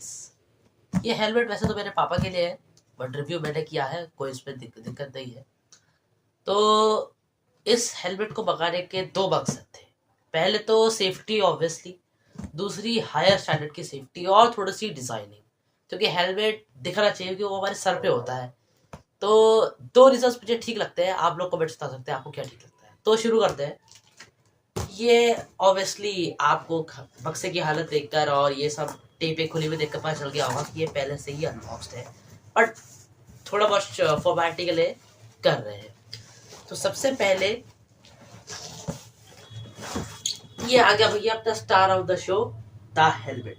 Guys, ये helmet वैसे तो मेरे पापा के लिए है, बट रिव्यू मैंने किया है, कोई इसमें दिक्कत नहीं है। तो इस हेलमेट को मंगाने के दो मकसद थे। पहले तो सेफ्टी ऑब्वियसली, दूसरी हायर स्टैंडर्ड की सेफ्टी और थोड़ी सी डिजाइनिंग, क्योंकि हेलमेट दिखना चाहिए कि वो हमारे सर पे होता है। तो दो रीजंस मुझे ठीक लगते हैं, आप लोग कमेंट्स बता सकते हैं आपको क्या ठीक लगता है। तो शुरू करते हैं। ये ऑब्वियसली आपको बक्से की हालत देखकर और ये सब टेपें खुली हुई देखकर पता चल गया होगा कि ये पहले से ही अनबॉक्स्ड है, बट थोड़ा बहुत फॉर्मेलिटी के लिए कर रहे हैं। तो सबसे पहले ये आ गया भैया अपना star of the show, the helmet.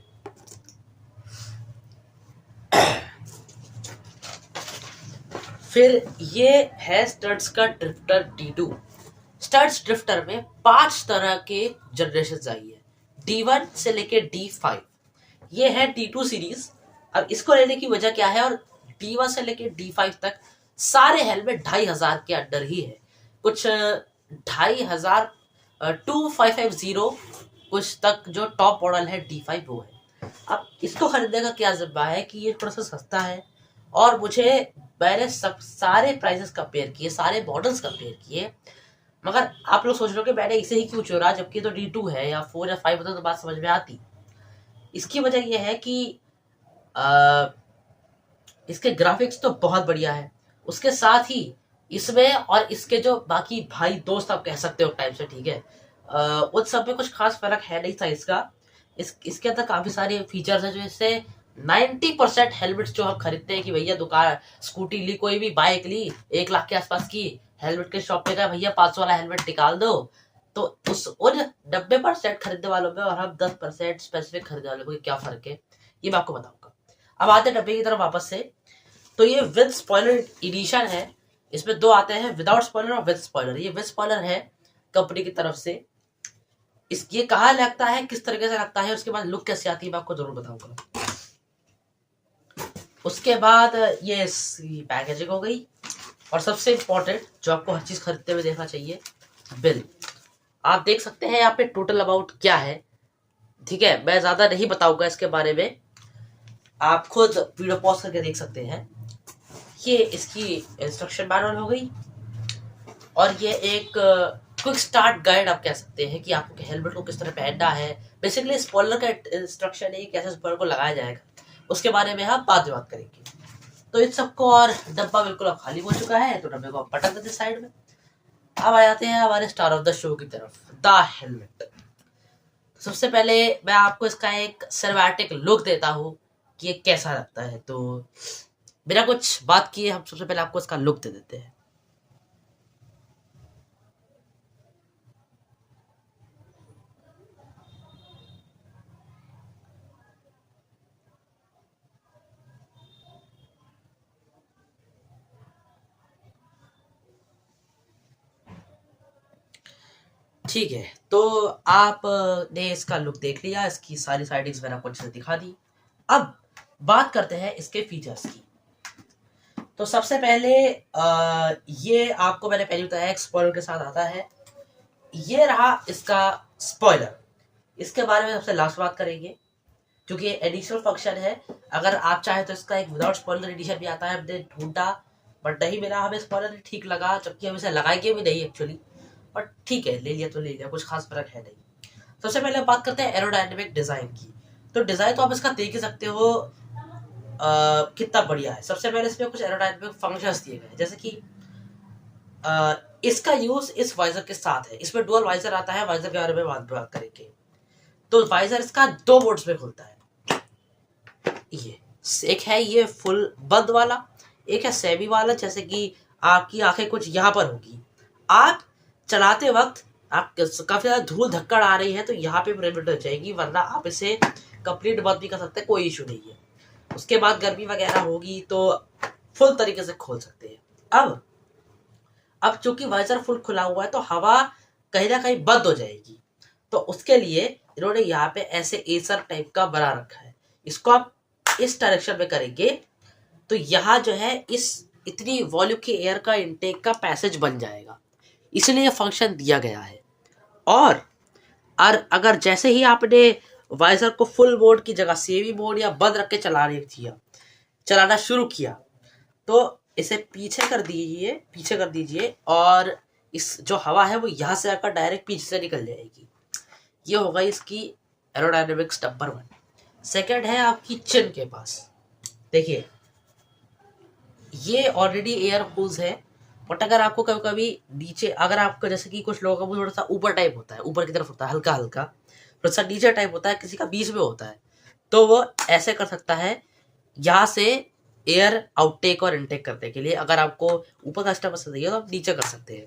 फिर ये है स्टड्स का ड्रिफ्टर D2। स्टड्स ड्रिफ्टर में 5 तरह के जनरेशन आई है, D1 से लेके D5। ये है D2 सीरीज। अब इसको लेने की वजह क्या है, और D1 से लेके D5 तक सारे हेलमेट 2500 के अंडर ही है। कुछ 2500 2550 कुछ तक जो टॉप मॉडल है D5 वो है। अब इसको खरीदने का क्या जिम्मा है कि ये थोड़ा सा सस्ता है, और मैंने सब सारे प्राइसेस कंपेयर किए, सारे मॉडल्स कंपेयर किए, मगर आप लोग सोच रहे हो कि मैंने इसे ही क्यों चुरा, जबकि तो D2 है या 4 या 5 होता तो बात समझ में आती। इसकी वजह यह है कि इसके ग्राफिक्स तो बहुत बढ़िया है, उसके साथ ही इसमें और इसके जो बाकी भाई दोस्त आप कह सकते हो टाइप से, ठीक है, उन सब में कुछ खास फर्क है नहीं साइज का। इसके अंदर काफी सारे फीचर्स हैं जो इससे 90% हेलमेट्स जो हम खरीदते हैं कि भैया दुकान स्कूटी ली, कोई भी बाइक ली 1 लाख के आसपास की, हेलमेट के शॉप पे गए भैया 500 वाला हेलमेट निकाल दो, तो उन 90% खरीदने वालों में और हम 10% स्पेसिफिक खरीदने वालों में क्या फर्क है ये मैं आपको बताऊंगा। अब आते हैं डब्बे की तरफ वापस से। तो ये विद स्पॉइलर एडिशन है, इसमें दो आते हैं, विदाउट स्पॉइलर और विद स्पॉइलर। ये विद स्पॉइलर है कंपनी की तरफ से। ये कहाँ लगता है, किस तरीके से लगता है, उसके बाद लुक कैसे आती है मैं आपको जरूर बताऊंगा। उसके बाद ये पैकेजिंग हो गई, और सबसे इम्पोर्टेंट जो आपको हर चीज खरीदते हुए देखना चाहिए, बिल। आप देख सकते हैं यहाँ पे टोटल अमाउंट क्या है, ठीक है। मैं ज्यादा नहीं बताऊंगा इसके बारे में, आप खुद वीडियो पॉज करके देख सकते हैं। ये इसकी इंस्ट्रक्शन मैनुअल हो गई, और ये एक क्विक स्टार्ट गाइड आप कह सकते हैं कि आपको हेलमेट को किस तरह पहनना है। बेसिकली स्पॉइलर का इंस्ट्रक्शन है कि कैसे स्पॉइलर को लगाया जाएगा, उसके बारे में हम बाद में बात करेंगे। तो इन सबको, और डब्बा बिल्कुल अब खाली हो चुका है, तो डब्बे को पटक देते साइड में। अब आ जाते हैं हमारे स्टार ऑफ द शो की तरफ, द हेलमेट। सबसे पहले मैं आपको इसका एक सिनेमैटिक लुक देता हूँ कि ये कैसा लगता है। तो बिना कुछ बात किए हम सबसे पहले आपको इसका लुक दे देते हैं। ठीक है, तो आपने इसका लुक देख लिया, इसकी सारी साइडिंग्स मैंने आपको अच्छे से दिखा दी। अब बात करते हैं इसके फीचर्स की। तो सबसे पहले ये आपको मैंने पहले बताया एक स्पॉइलर के साथ आता है। ये रहा इसका स्पॉइलर, इसके बारे में सबसे लास्ट बात करेंगे क्योंकि ये एडिशनल फंक्शन है। अगर आप चाहे तो इसका एक विदाउट स्पॉइलर एडिशन भी आता है, हमने ढूंढा बट नहीं मिला, हमें स्पॉइलर ठीक लगा, जबकि हम इसे लगाएंगे भी नहीं एक्चुअली, बट ठीक है ले लिया तो ले लिया, कुछ खास फर्क है नहीं। सबसे पहले बात करते हैं एरोडायनेमिक डिजाइन की। तो डिजाइन तो आप इसका देख ही सकते हो कितना बढ़िया है। सबसे पहले इसमें कुछ एरोडायनेमिक फंक्शंस दिए गए, जैसे कि इसका यूज इस वाइजर के साथ है। इसमें डुअल वाइजर आता है, वाइजर के बारे में बात करेंगे। तो वाइजर इसका 2 मोड्स में खुलता है। ये एक है ये फुल बंद वाला, एक है सेमी वाला, जैसे कि आपकी आंखें कुछ यहाँ पर होगी, आप चलाते वक्त आप काफी ज्यादा धूल धक्कड़ आ रही है तो यहाँ पे प्रिवेंट हो जाएगी, वरना आप इसे कंप्लीट बंद भी कर सकते हैं, कोई इशू नहीं है। उसके बाद गर्मी वगैरह होगी तो फुल तरीके से खोल सकते हैं। अब चूंकि वाइजर फुल खुला हुआ है तो हवा कहीं ना कहीं बंद हो जाएगी, तो उसके लिए इन्होंने यहाँ पे ऐसे एसर टाइप का बना रखा है। इसको आप इस डायरेक्शन में करेंगे तो यहाँ जो है इस इतनी वॉल्यूम के एयर का इनटेक का पैसेज बन जाएगा, इसलिए फंक्शन दिया गया है। और अगर जैसे ही आपने वाइजर को फुल मोड की जगह सेमी मोड या बंद रख के चलाना शुरू किया तो इसे पीछे कर दीजिए और इस जो हवा है वो यहाँ से आकर डायरेक्ट पीछे से निकल जाएगी। ये होगा इसकी एरोडायनेमिक्स नंबर 1। सेकंड है आपकी चिन के पास। देखिए ये ऑलरेडी एयर होल्स है, बट अगर आपको कभी कभी नीचे, अगर आपका जैसे कि कुछ लोगों का वो थोड़ा सा ऊपर टाइप होता है, ऊपर की तरफ होता है हल्का हल्का, थोड़ा सा नीचे टाइप होता है, किसी का बीच में होता है, तो वो ऐसे कर सकता है यहाँ से एयर आउटटेक और इनटेक करने के लिए। अगर आपको ऊपर का स्टेप पसंद नहीं है तो आप नीचे कर सकते हैं।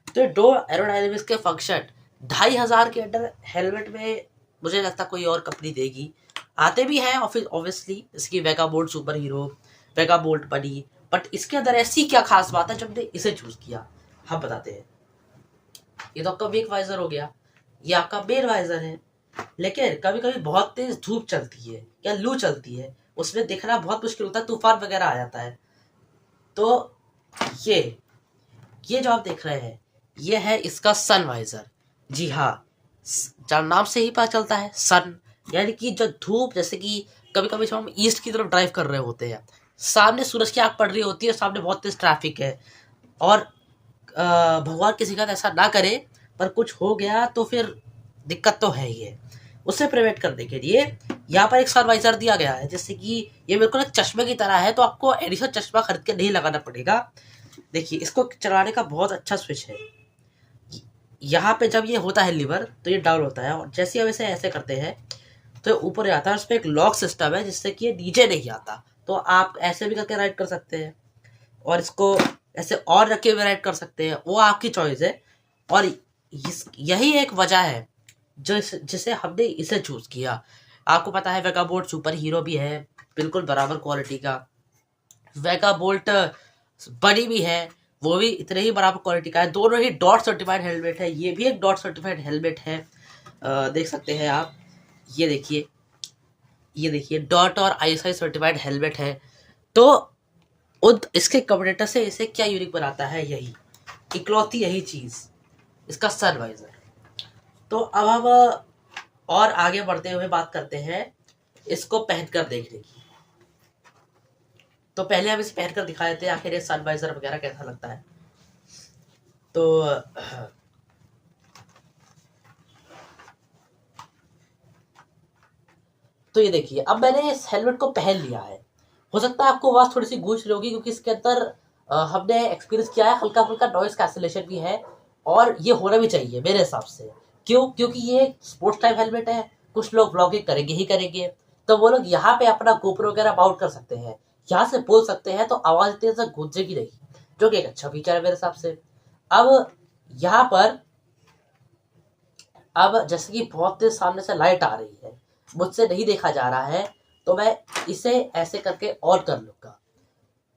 तो ये दो एरोडायनेमिक्स के फंक्शन 2500 के अंडर हेलमेट में मुझे लगता कोई और कंपनी देगी। आते भी हैं ऑब्वियसली, इसकी वेगा बोल्ट सुपर हीरो, वेगा बोल्ट बनी, बट इसके अंदर ऐसी क्या खास बात है जब हमने इसे चूज किया, हम बताते हैं। ये तो आपका वेक वाइजर हो गया, ये आपका बेल वाइजर है, लेकिन कभी कभी बहुत तेज धूप चलती है या लू चलती है, उसमें देखना बहुत मुश्किल होता है, तूफान वगैरह आ जाता है। तो ये जो आप देख रहे हैं ये है इसका सन वाइजर। जी हाँ, नाम से ही पता चलता है सन, यानी कि जो धूप, जैसे कि कभी कभी जब हम ईस्ट की तरफ ड्राइव कर रहे होते हैं, सामने सूरज की आग पड़ रही होती है, सामने बहुत तेज ट्रैफिक है, और भगवान किसी का ऐसा ना करे पर कुछ हो गया तो फिर दिक्कत तो है ही है। उससे प्रिवेंट करने के लिए यहाँ पर एक सनवाइजर दिया गया है, जैसे कि ये बिल्कुल एक चश्मे की तरह है, तो आपको एडिशनल चश्मा खरीद के नहीं लगाना पड़ेगा। देखिए इसको चलाने का बहुत अच्छा स्विच है। यहाँ पे जब ये होता है लीवर तो ये डाउन होता है, और जैसे हम इसे ऐसे करते हैं तो ऊपर जाता है। उस पर एक लॉक सिस्टम है जिससे कि ये नीचे नहीं आता, तो आप ऐसे भी करके राइड कर सकते हैं और इसको ऐसे और रखे हुए राइड कर सकते हैं, वो आपकी चॉइस है। और यही एक वजह है जिसे हमने इसे चूज किया। आपको पता है वेगा बोल्ट सुपर हीरो भी है, बिल्कुल बराबर क्वालिटी का। वेगा बोल्ट बड़ी भी है, वो भी इतने ही बराबर क्वालिटी का है। दोनों ही डॉट सर्टिफाइड हेलमेट है, ये भी एक डॉट सर्टिफाइड हेलमेट है। देख सकते हैं आप, ये देखिए डॉट और आईएसआई सर्टिफाइड हेलमेट है। तो इसके कम्पटीटर से इसे क्या यूनिक बनाता है, यही इकलौती यही चीज, इसका सन वाइजर। तो अब हम और आगे बढ़ते हुए बात करते हैं इसको पहनकर देखने की। तो पहले हम इसे पहनकर दिखा देते हैं आखिर ये सन वाइजर वगैरह कैसा लगता है। तो ये देखिए, अब मैंने इस हेलमेट को पहन लिया है। हो सकता है आपको आवाज थोड़ी सी गूंज रही होगी, क्योंकि इसके अंदर हमने एक्सपीरियंस किया है, हल्का फुल्का नॉइस कैंसिलेशन भी है, और ये होना भी चाहिए मेरे हिसाब से। क्योंकि ये स्पोर्ट्स टाइप हेलमेट है, कुछ लोग ब्लॉगिंग करेंगे ही करेंगे, तो वो लोग यहाँ पे अपना गोप्रो वगैरह माउंट कर सकते हैं, यहाँ से बोल सकते हैं, तो आवाज इतनी से गूंजेगी नहीं, जो कि एक अच्छा फीचर है मेरे हिसाब से। अब यहाँ पर अब जैसे कि बहुत तेज सामने से लाइट आ रही है, मुझसे नहीं देखा जा रहा है, तो मैं इसे ऐसे करके और कर लूंगा।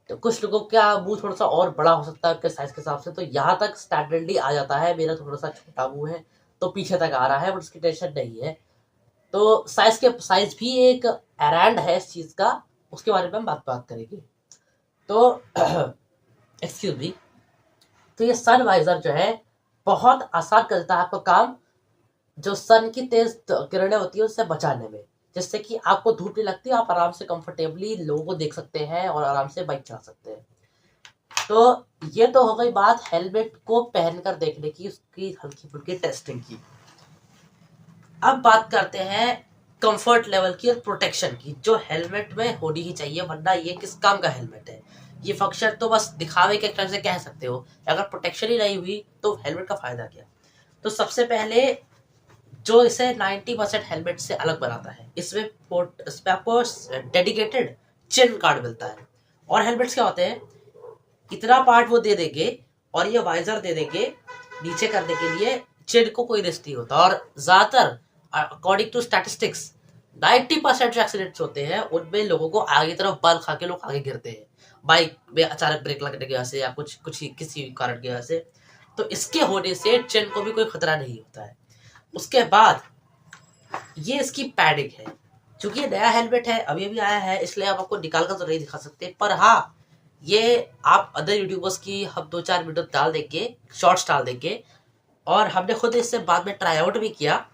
तो कुछ लोगों का मुंह थोड़ा सा और बड़ा हो सकता है आपके साइज के हिसाब से, तो यहाँ तक स्टैंडर्डली आ जाता है। मेरा थोड़ा सा छोटा मुंह है तो पीछे तक आ रहा है, बट उसकी टेंशन नहीं है। तो साइज भी एक एरांड है इस चीज का, उसके बारे में हम बात करेंगे। तो एक्सक्यूज मी, तो ये सन वाइजर जो है बहुत आसान करता है आपका काम, जो सन की तेज किरणें होती है उससे बचाने में, जिससे कि आपको धूप नहीं लगती, आप आराम से कंफर्टेबली लोगों को देख सकते हैं और आराम से बाइक चला सकते हैं। तो ये तो हो गई बात हेलमेट को पहनकर देखने की, उसकी हल्की फुल्की टेस्टिंग की। अब बात करते हैं कंफर्ट लेवल की और प्रोटेक्शन की, जो हेलमेट में होनी ही चाहिए, वरना ये किस काम का हेलमेट है। ये फंक्शन तो बस दिखावे के तरह से कह सकते हो, अगर प्रोटेक्शन ही नहीं हुई तो हेलमेट का फायदा क्या। तो सबसे पहले जो इसे 90% हेलमेट से अलग बनाता है, इसमें आपको डेडिकेटेड चिन गार्ड मिलता है। और हेलमेट्स क्या होते हैं, इतना पार्ट वो दे देंगे और ये वाइजर दे देंगे नीचे करने के लिए, चिन को कोई रिस्क नहीं होता। और ज्यादातर अकॉर्डिंग टू स्टैटिस्टिक्स 90% जो एक्सीडेंट्स होते हैं उनमें लोगों को आगे तरफ बल खा के लोग आगे गिरते हैं, बाइक में अचानक ब्रेक लगने की वजह से या कुछ किसी कारण की वजह से। तो इसके होने से चिन को भी कोई खतरा नहीं होता है। उसके बाद ये इसकी पैडिंग है, क्योंकि ये नया हेलमेट है, अभी अभी आया है, इसलिए आप आपको निकाल कर तो नहीं दिखा सकते, पर हाँ ये आप अदर यूट्यूबर्स की हम 2-4 वीडियो डाल देंगे, शॉर्ट्स डाल देंगे, और हमने खुद इससे बाद में ट्राई आउट भी किया।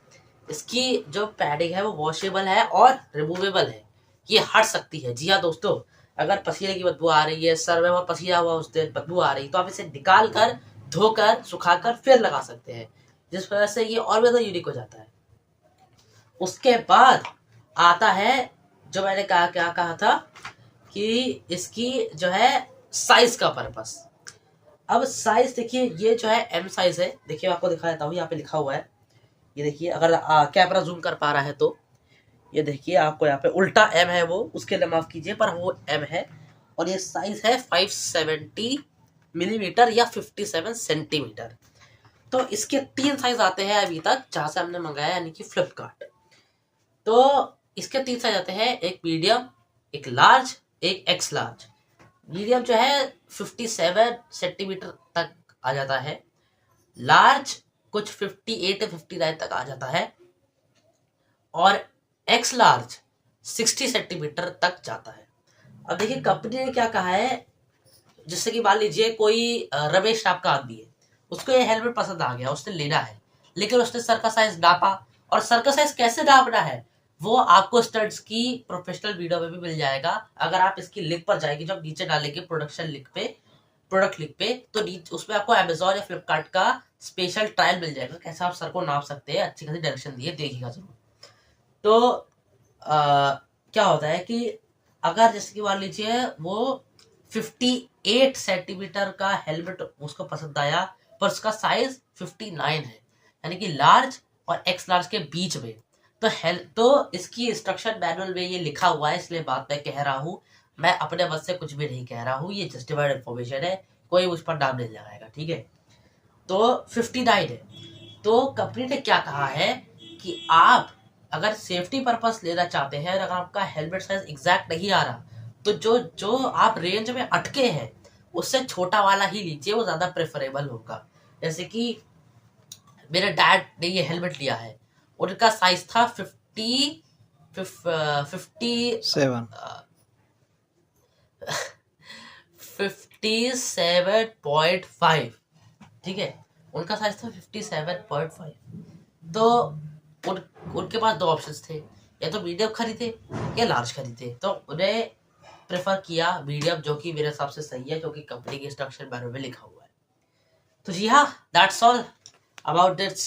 इसकी जो पैडिंग है वो वॉशेबल है और रिमूवेबल है, ये हट सकती है। जी हाँ दोस्तों, अगर पसीने की बदबू आ रही है, सर में पसीना हुआ उससे बदबू आ रही है, तो आप इसे निकाल कर, धोकर, सुखाकर फिर लगा सकते हैं, जिस वजह से ये और भी ज्यादा यूनिक हो जाता है। उसके बाद आता है जो मैंने क्या कहा था कि इसकी जो है साइज का पर्पस। अब साइज देखिए, ये जो है एम साइज है। देखिए मैं आपको दिखा देता हूँ, यहाँ पे लिखा हुआ है, ये देखिए, अगर कैमरा जूम कर पा रहा है तो ये देखिए, आपको यहाँ पे उल्टा एम है, वो उसके लिए माफ कीजिए, पर वो एम है। और ये साइज है 570 मिलीमीटर या 57 सेंटीमीटर। तो इसके 3 साइज आते हैं अभी तक, जहां से हमने मंगाया, यानी कि फ्लिपकार्ट। तो इसके 3 साइज आते हैं, एक मीडियम, एक लार्ज, एक एक्स लार्ज। मीडियम जो है 57 सेंटीमीटर तक आ जाता है, लार्ज कुछ 58 59 तक आ जाता है, और एक्स लार्ज 60 सेंटीमीटर तक जाता है। अब देखिए कंपनी ने क्या कहा है, जिससे कि मान लीजिए कोई रमेश नाम का आदमी है, उसको ये हेलमेट पसंद आ गया, उसने लेना है, लेकिन उसने सर का साइज नापा, और सर का साइज कैसे नापना है वो आपको स्टड्स की प्रोफेशनल वीडियो में भी मिल जाएगा। अगर आप इसकी लिंक पर जाएंगे, जो आप नीचे डालेंगे प्रोडक्शन लिंक पे, प्रोडक्ट लिंक पे, तो उसमें आपको अमेजोन या फ्लिपकार्ट का स्पेशल ट्रायल मिल जाएगा, कैसे आप सर को नाप सकते हैं। अच्छी खासी डायरेक्शन दिए, देखिएगा जरूर। तो क्या होता है कि अगर जैसे कि मान लीजिए वो 58 सेंटीमीटर का हेलमेट उसको पसंद आया, पर उसका साइज 59 है, यानी कि लार्ज और एक्स लार्ज के बीच में, तो इसकी इंस्ट्रक्शन मैनुअल में ये लिखा हुआ है, इसलिए बात मैं कह रहा हूँ। मैं अपने मत से कुछ भी नहीं कह रहा हूँ, ये जस्टिफाइड इन्फॉर्मेशन है, कोई उस पर नाम नहीं लगाएगा, ठीक है। तो 59 है। तो कंपनी ने क्या कहा है कि आप अगर सेफ्टी पर्पस लेना चाहते हैं, अगर आपका हेलमेट साइज एग्जैक्ट नहीं आ रहा, तो जो जो आप रेंज में अटके हैं उससे छोटा वाला ही लीजिए, वो ज्यादा प्रेफरेबल होगा। जैसे कि मेरे डैड ने ये हेलमेट लिया है, उनका साइज था 57.5, ठीक है, उनका साइज था 57.5। तो उनके पास 2 ऑप्शंस थे, या तो मीडियम खरीदे या लार्ज खरीदे, तो उन्हें प्रेफर किया मीडियम, जो कि मेरे हिसाब से सही है, जो कि कंपनी के इंस्ट्रक्शन मैनुअल में लिखा हुआ है। तो जी हाँ, that's all about this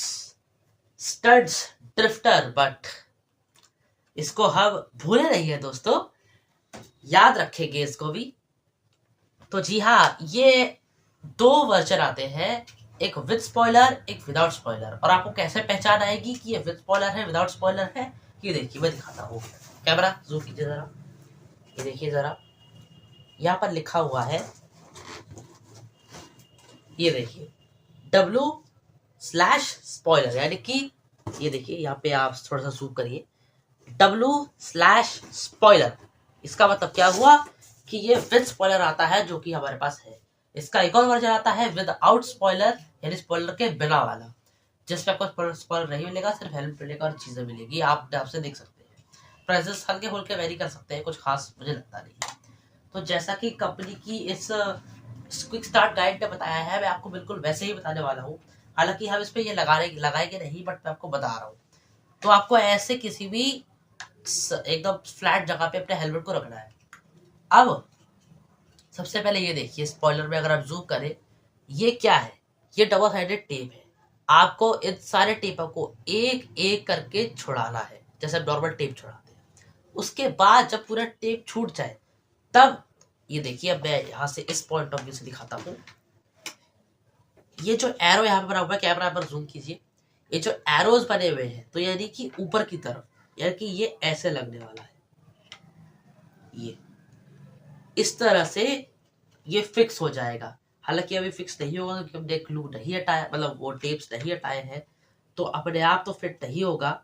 studs drifter. But इसको हम भूले नहीं है दोस्तों, याद रखेंगे इसको भी। तो जी हाँ, ये 2 वर्जन आते हैं, एक विद स्पॉइलर, एक विदाउट स्पॉइलर। और आपको कैसे पहचान आएगी कि ये विद स्पॉइलर है, विदाउट स्पॉइलर है, ये देखिए मैं दिखाता हूँ। कैमरा जूम कीजिए जरा, ये देखिए जरा, यहाँ पर लिखा हुआ है, ये देखिए W/स्पॉइलर, यानी कि ये देखिए, यहाँ पे आप थोड़ा सा जूम करिए, W/स्पॉइलर। इसका मतलब क्या हुआ कि ये विद स्पॉइलर आता है, जो कि हमारे पास है। इसका एक और वर्जन आता है विदाउट स्पॉइलर, यानी स्पॉइलर के बिना वाला, जिसमें आपको स्पॉइलर नहीं मिलेगा, सिर्फ हेलमेट मिलेगा और चीजें मिलेगी, आप आपसे देख सकते हैं। प्राइसेस हल्के फुल्के वेरी कर सकते हैं, कुछ खास मुझे लगता नहीं है। तो जैसा कि कंपनी की इस क्विक स्टार्ट गाइड ने बताया है, मैं आपको बिल्कुल वैसे ही बताने वाला हूँ। हालांकि हम इस पे ये लगाएंगे नहीं, बट मैं आपको बता रहा हूँ। तो आपको ऐसे किसी भी एकदम फ्लैट जगह पे अपने हेलमेट को रखना है। अब सबसे पहले ये देखिए, स्पॉइलर में अगर आप जूम करें, ये क्या है, ये डबल साइडेड टेप है। आपको इन सारे टेपों को एक एक करके छुड़ाना है, जैसे नॉर्मल टेप छुड़ाते हैं। उसके बाद जब पूरा टेप छूट जाए, तब ये देखिए, अब मैं यहाँ से इस पॉइंट ऑफ व्यू से दिखाता हूँ। ये जो एरो यहाँ पे बना हुआ है, कैमरा पर जूम कीजिए, ये जो एरोज बने हुए हैं, तो यानी कि ऊपर की तरफ, यानी कि ये ऐसे लगने वाला है, ये इस तरह से ये फिक्स हो जाएगा। हालांकि अभी फिक्स नहीं होगा, क्योंकि हमने ग्लू नहीं हटाया, मतलब वो टेप्स नहीं हटाए हैं, तो अपने आप तो फिट नहीं होगा।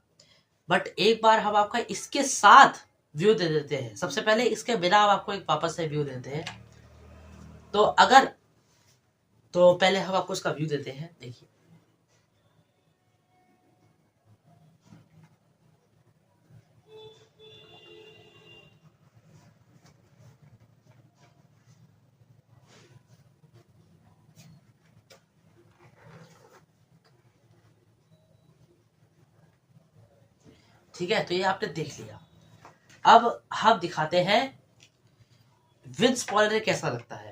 बट एक बार हम आपका इसके साथ व्यू दे देते हैं, सबसे पहले इसके बिना हम आपको एक वापस से व्यू देते हैं। तो पहले हम आपको इसका व्यू देते हैं, देखिए। ठीक है, तो ये आपने देख लिया। अब हम दिखाते हैं विद स्पॉइलर कैसा लगता है।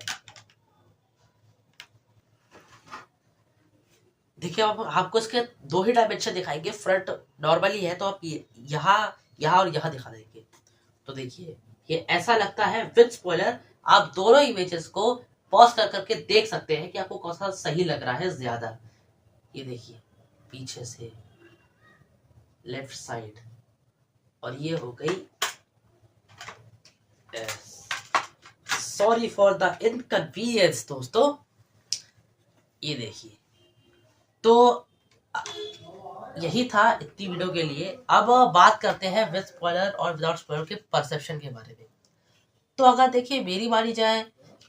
देखिए, अब आपको इसके दो ही डायमेंशन दिखाएंगे। फ्रंट नॉर्मली है तो आप यहाँ यहाँ और यहाँ दिखा देंगे। तो देखिए, ये ऐसा लगता है विद स्पॉइलर। आप दोनों इमेजेस को पॉज कर करके देख सकते हैं कि आपको कौन सा सही लग रहा है ज्यादा। ये देखिए, पीछे से लेफ्ट साइड, और ये हो गई। सॉरी फॉर द इनकन्वीनियंस दोस्तों। ये देखिए, तो यही था इतनी वीडियो के लिए। अब बात करते हैं विद स्पॉइलर और विदाउट स्पॉइलर के परसेप्शन के बारे में। तो अगर देखिए मेरी बारी जाए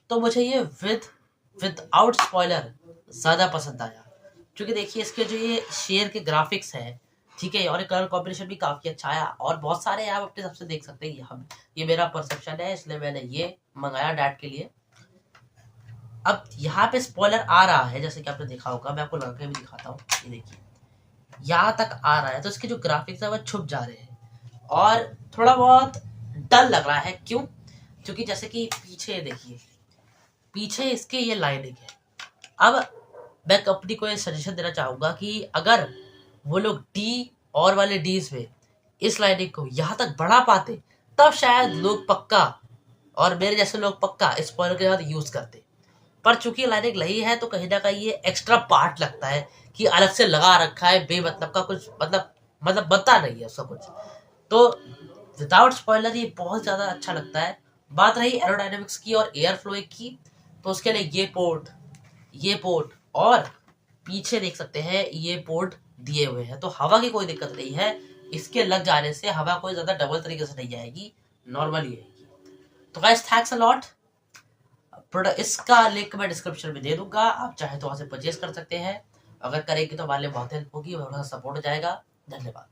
तो मुझे ये विदाउट स्पॉइलर ज़्यादा पसंद आया, क्योंकि देखिए इसके जो ये शेयर के ग्राफिक्स हैं, ठीक है, और कलर कॉम्बिनेशन भी काफ़ी अच्छा आया, और बहुत सारे आप अपने सबसे देख सकते हैं। ये मेरा परसेप्शन है, इसलिए मैंने ये मंगाया डैड के लिए। अब यहाँ पे स्पॉइलर आ रहा है, जैसे कि आपने देखा होगा, मैं आपको लगा के भी दिखाता हूँ। ये देखिए, यहाँ तक आ रहा है, तो इसके जो ग्राफिक्स है वो छुप जा रहे हैं और थोड़ा बहुत डल लग रहा है। क्यों? क्योंकि जैसे कि पीछे देखिए, पीछे इसके ये लाइनिंग है। अब मैं कंपनी को ये सजेशन देना चाहूंगा कि अगर वो लोग डी और वाले डीज में इस लाइनिंग को यहाँ तक बढ़ा पाते, तब शायद लोग पक्का, और मेरे जैसे लोग पक्का स्पॉइलर के साथ यूज करते। पर चूंकि लाइनिंग लगी है तो कहीं ना कहीं ये एक्स्ट्रा पार्ट लगता है कि अलग से लगा रखा है, बेमतलब का कुछ मतलब बनता नहीं है उसका कुछ। तो विदाउट स्पॉइलर ये बहुत ज़्यादा अच्छा लगता है। बात रही एरोडायनेमिक्स की और एयर फ्लो की, तो उसके लिए ये पोर्ट और पीछे देख सकते हैं ये पोर्ट दिए हुए हैं, तो हवा की कोई दिक्कत नहीं है। इसके लग जाने से हवा कोई ज़्यादा डबल तरीके से नहीं आएगी, नॉर्मली आएगी। तो guys, thanks a lot. Product इसका लिंक मैं डिस्क्रिप्शन में दे दूंगा, आप चाहे तो वहाँ से परचेज कर सकते हैं। अगर करेंगे तो हमारे लिए बहुत हेल्प होगी और सपोर्ट हो जाएगा। धन्यवाद।